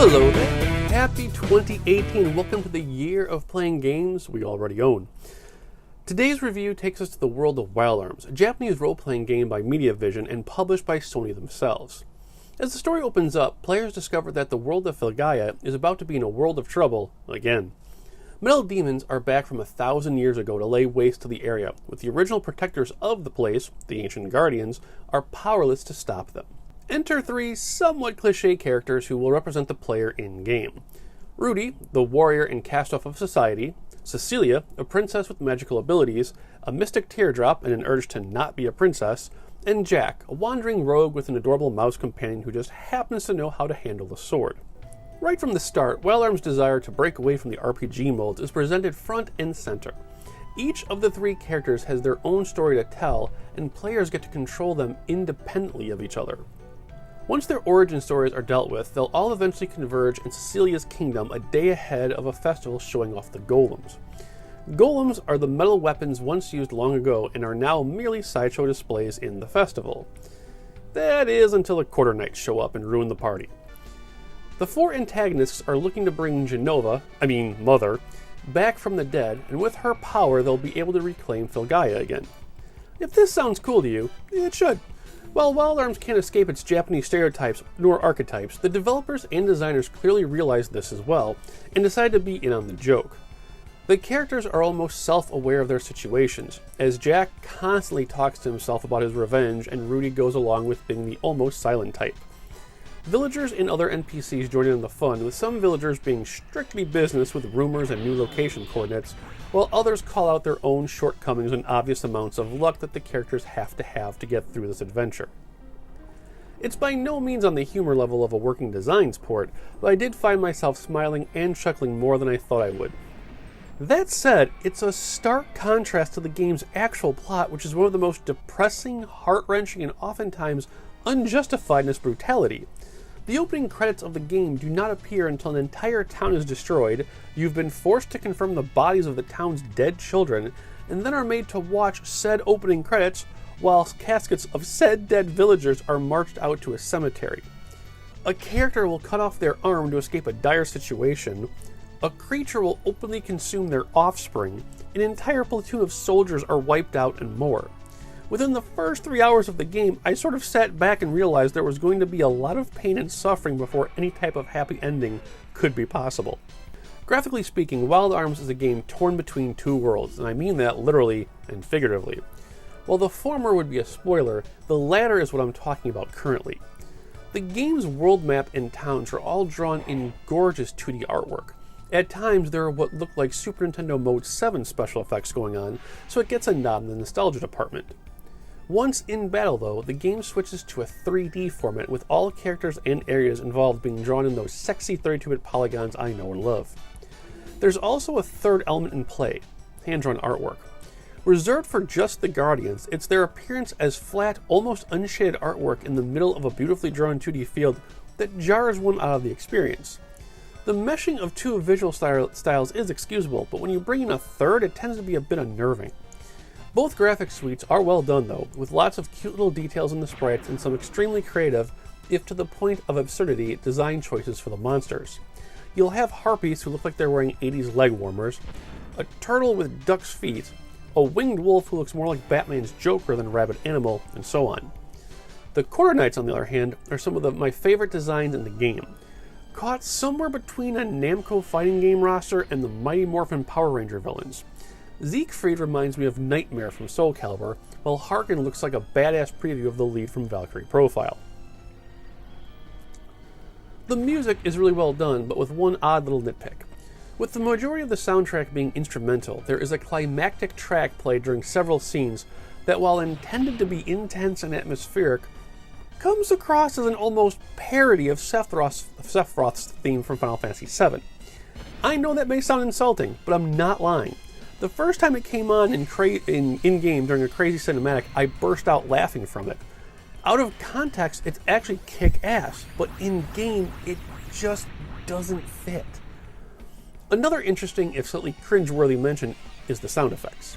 Hello there! Happy 2018! Welcome to the year of playing games we already own. Today's review takes us to the world of Wild Arms, a Japanese role-playing game by Mediavision and published by Sony themselves. As the story opens up, players discover that the world of Filgaia is about to be in a world of trouble again. Metal demons are back from 1,000 years ago to lay waste to the area, with the original protectors of the place, the Ancient Guardians, are powerless to stop them. Enter three somewhat cliché characters who will represent the player in-game. Rudy, the warrior and cast-off of society, Cecilia, a princess with magical abilities, a mystic teardrop and an urge to not be a princess, and Jack, a wandering rogue with an adorable mouse companion who just happens to know how to handle a sword. Right from the start, Wild Arms' desire to break away from the RPG molds is presented front and center. Each of the three characters has their own story to tell, and players get to control them independently of each other. Once their origin stories are dealt with, they'll all eventually converge in Cecilia's kingdom a day ahead of a festival showing off the golems. Golems are the metal weapons once used long ago and are now merely sideshow displays in the festival. That is until the Quarter Knights show up and ruin the party. The four antagonists are looking to bring Mother, back from the dead, and with her power they'll be able to reclaim Filgaia again. If this sounds cool to you, it should. While Wild Arms can't escape its Japanese stereotypes nor archetypes, the developers and designers clearly realized this as well, and decided to be in on the joke. The characters are almost self-aware of their situations, as Jack constantly talks to himself about his revenge and Rudy goes along with being the almost silent type. Villagers and other NPCs join in on the fun, with some villagers being strictly business with rumors and new location coordinates, while others call out their own shortcomings and obvious amounts of luck that the characters have to get through this adventure. It's by no means on the humor level of a working designs port, but I did find myself smiling and chuckling more than I thought I would. That said, it's a stark contrast to the game's actual plot, which is one of the most depressing, heart-wrenching, and oftentimes unjustified in its brutality. The opening credits of the game do not appear until an entire town is destroyed, you've been forced to confirm the bodies of the town's dead children, and then are made to watch said opening credits while caskets of said dead villagers are marched out to a cemetery. A character will cut off their arm to escape a dire situation, a creature will openly consume their offspring, an entire platoon of soldiers are wiped out, and more. Within the first 3 hours of the game, I sort of sat back and realized there was going to be a lot of pain and suffering before any type of happy ending could be possible. Graphically speaking, Wild Arms is a game torn between two worlds, and I mean that literally and figuratively. While the former would be a spoiler, the latter is what I'm talking about currently. The game's world map and towns are all drawn in gorgeous 2D artwork. At times, there are what look like Super Nintendo Mode 7 special effects going on, so it gets a nod in the nostalgia department. Once in battle, though, the game switches to a 3D format with all characters and areas involved being drawn in those sexy 32-bit polygons I know and love. There's also a third element in play, hand-drawn artwork. Reserved for just the Guardians, it's their appearance as flat, almost unshaded artwork in the middle of a beautifully drawn 2D field that jars one out of the experience. The meshing of two visual styles is excusable, but when you bring in a third, it tends to be a bit unnerving. Both graphic suites are well done though, with lots of cute little details in the sprites and some extremely creative, if to the point of absurdity, design choices for the monsters. You'll have harpies who look like they're wearing 80s leg warmers, a turtle with duck's feet, a winged wolf who looks more like Batman's Joker than Rabbit Animal, and so on. The Quarter Knights, on the other hand, are some of my favorite designs in the game. Caught somewhere between a Namco fighting game roster and the Mighty Morphin Power Ranger villains. Siegfried reminds me of Nightmare from Soul Calibur, while Harkin looks like a badass preview of the lead from Valkyrie Profile. The music is really well done, but with one odd little nitpick. With the majority of the soundtrack being instrumental, there is a climactic track played during several scenes that, while intended to be intense and atmospheric, comes across as an almost parody of Sephiroth's theme from Final Fantasy VII. I know that may sound insulting, but I'm not lying. The first time it came on in-game during a crazy cinematic, I burst out laughing from it. Out of context, it's actually kick-ass, but in-game, it just doesn't fit. Another interesting, if slightly cringe-worthy mention is the sound effects.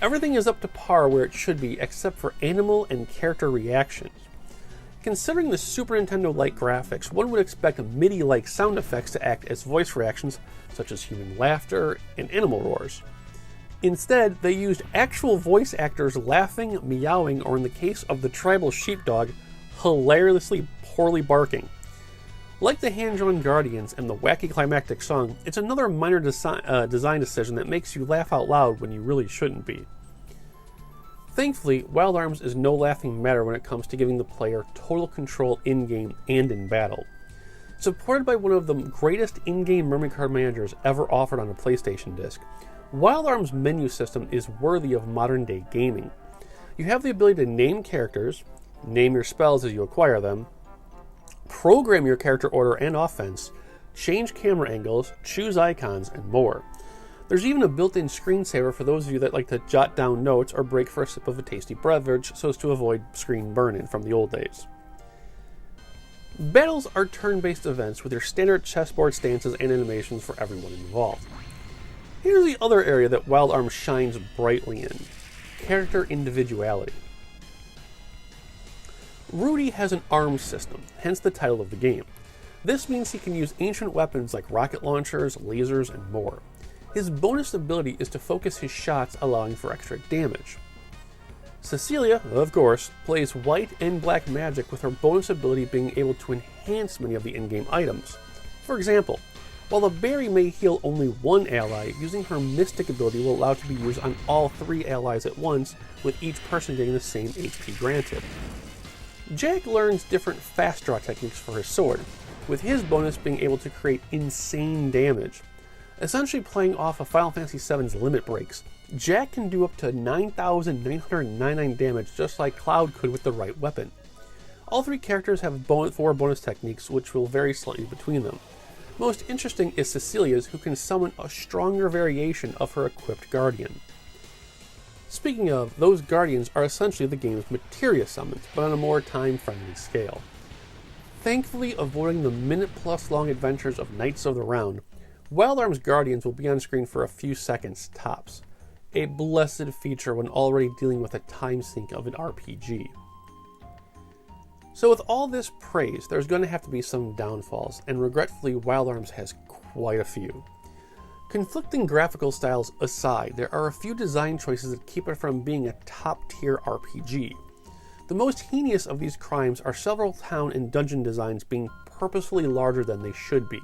Everything is up to par where it should be, except for animal and character reactions. Considering the Super Nintendo-like graphics, one would expect MIDI-like sound effects to act as voice reactions, such as human laughter and animal roars. Instead, they used actual voice actors laughing, meowing, or in the case of the tribal sheepdog, hilariously poorly barking. Like the hand-drawn Guardians and the wacky climactic song, it's another minor design decision that makes you laugh out loud when you really shouldn't be. Thankfully, Wild Arms is no laughing matter when it comes to giving the player total control in-game and in battle. Supported by one of the greatest in-game memory card managers ever offered on a PlayStation disc, Wild Arms' menu system is worthy of modern-day gaming. You have the ability to name characters, name your spells as you acquire them, program your character order and offense, change camera angles, choose icons, and more. There's even a built-in screensaver for those of you that like to jot down notes or break for a sip of a tasty beverage so as to avoid screen burn-in from the old days. Battles are turn-based events with your standard chessboard stances and animations for everyone involved. Here's the other area that Wild Arms shines brightly in: character individuality. Rudy has an arms system, hence the title of the game. This means he can use ancient weapons like rocket launchers, lasers, and more. His bonus ability is to focus his shots, allowing for extra damage. Cecilia, of course, plays white and black magic, with her bonus ability being able to enhance many of the in-game items. For example, while the berry may heal only one ally, using her mystic ability will allow it to be used on all 3 allies at once, with each person getting the same HP granted. Jack learns different fast draw techniques for his sword, with his bonus being able to create insane damage. Essentially playing off of Final Fantasy VII's limit breaks, Jack can do up to 9,999 damage just like Cloud could with the right weapon. All 3 characters have 4 bonus techniques, which will vary slightly between them. Most interesting is Cecilia's, who can summon a stronger variation of her equipped Guardian. Speaking of, those Guardians are essentially the game's materia summons, but on a more time-friendly scale. Thankfully, avoiding the minute-plus long adventures of Knights of the Round, Wild Arms Guardians will be on screen for a few seconds tops, a blessed feature when already dealing with a time sink of an RPG. So with all this praise, there's going to have to be some downfalls, and regretfully Wild Arms has quite a few. Conflicting graphical styles aside, there are a few design choices that keep it from being a top-tier RPG. The most heinous of these crimes are several town and dungeon designs being purposefully larger than they should be.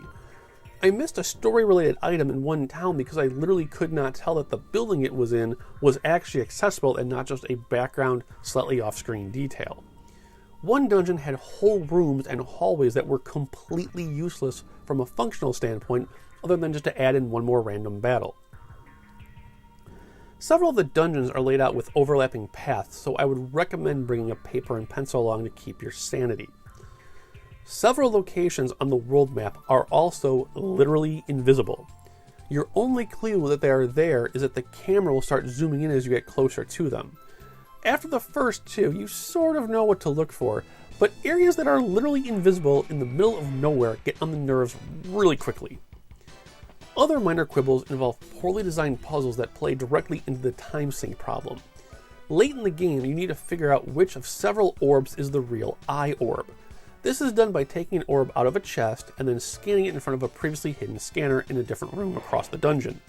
I missed a story-related item in one town because I literally could not tell that the building it was in was actually accessible and not just a background, slightly off-screen detail. One dungeon had whole rooms and hallways that were completely useless from a functional standpoint, other than just to add in one more random battle. Several of the dungeons are laid out with overlapping paths, so I would recommend bringing a paper and pencil along to keep your sanity. Several locations on the world map are also literally invisible. Your only clue that they are there is that the camera will start zooming in as you get closer to them. After the first 2, you sort of know what to look for, but areas that are literally invisible in the middle of nowhere get on the nerves really quickly. Other minor quibbles involve poorly designed puzzles that play directly into the time sink problem. Late in the game, you need to figure out which of several orbs is the real eye orb. This is done by taking an orb out of a chest and then scanning it in front of a previously hidden scanner in a different room across the dungeon.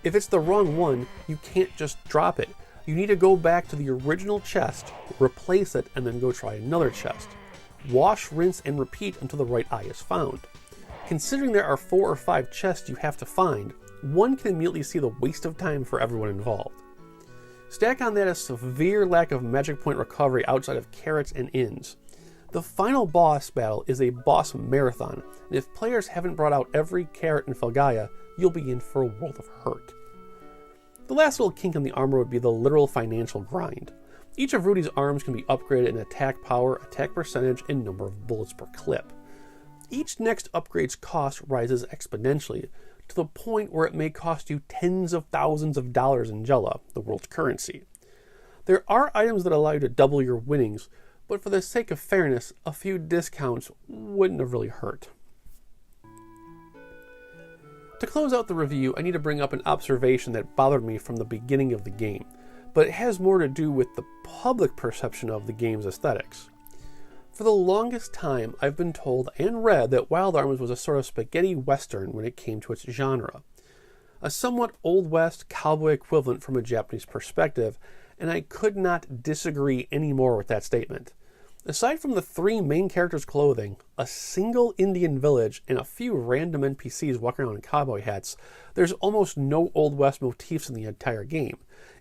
If it's the wrong one, you can't just drop it. You need to go back to the original chest, replace it, and then go try another chest. Wash, rinse, and repeat until the right eye is found. Considering there are 4 or 5 chests you have to find, one can immediately see the waste of time for everyone involved. Stack on that a severe lack of magic point recovery outside of carrots and inns. The final boss battle is a boss marathon, and if players haven't brought out every carrot in Felgaia, you'll be in for a world of hurt. The last little kink in the armor would be the literal financial grind. Each of Rudy's arms can be upgraded in attack power, attack percentage, and number of bullets per clip. Each next upgrade's cost rises exponentially, to the point where it may cost you tens of thousands of dollars in Jella, the world's currency. There are items that allow you to double your winnings, but for the sake of fairness, a few discounts wouldn't have really hurt. To close out the review, I need to bring up an observation that bothered me from the beginning of the game, but it has more to do with the public perception of the game's aesthetics. For the longest time, I've been told and read that Wild Arms was a sort of spaghetti western when it came to its genre. A somewhat Old West cowboy equivalent from a Japanese perspective, and I could not disagree any more with that statement. Aside from the three main characters' clothing, a single Indian village, and a few random NPCs walking around in cowboy hats, there's almost no Old West motifs in the entire game.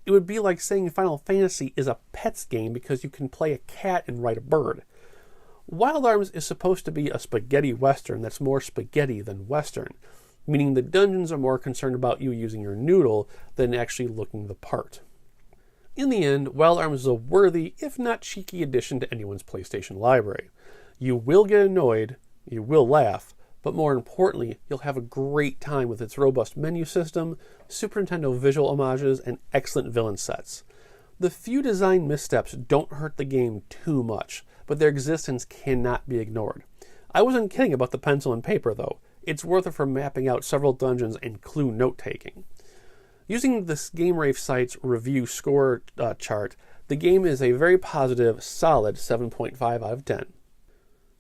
It would be like saying Final Fantasy is a pets game because you can play a cat and ride a bird. Wild Arms is supposed to be a spaghetti western that's more spaghetti than western, meaning the dungeons are more concerned about you using your noodle than actually looking the part. In the end, Wild Arms is a worthy, if not cheeky, addition to anyone's PlayStation library. You will get annoyed, you will laugh, but more importantly, you'll have a great time with its robust menu system, Super Nintendo visual homages, and excellent villain sets. The few design missteps don't hurt the game too much, but their existence cannot be ignored. I wasn't kidding about the pencil and paper, though. It's worth it for mapping out several dungeons and clue note-taking. Using this Game-Rave site's review score chart, the game is a very positive, solid 7.5 out of 10.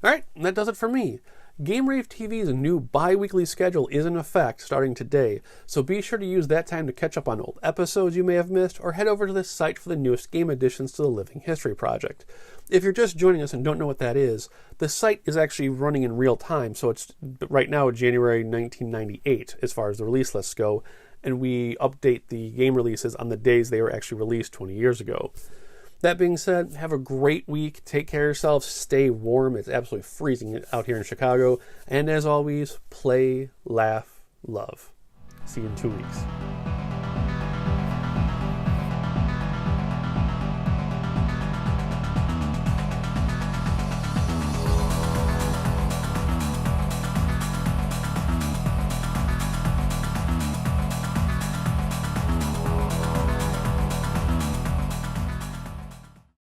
Alright, that does it for me. Game-Rave TV's new bi-weekly schedule is in effect starting today, so be sure to use that time to catch up on old episodes you may have missed, or head over to this site for the newest game additions to the Living History Project. If you're just joining us and don't know what that is, the site is actually running in real time, so it's right now January 1998 as far as the release lists go, and we update the game releases on the days they were actually released 20 years ago. That being said, have a great week, take care of yourselves, stay warm, it's absolutely freezing out here in Chicago, and as always, play, laugh, love. See you in 2 weeks.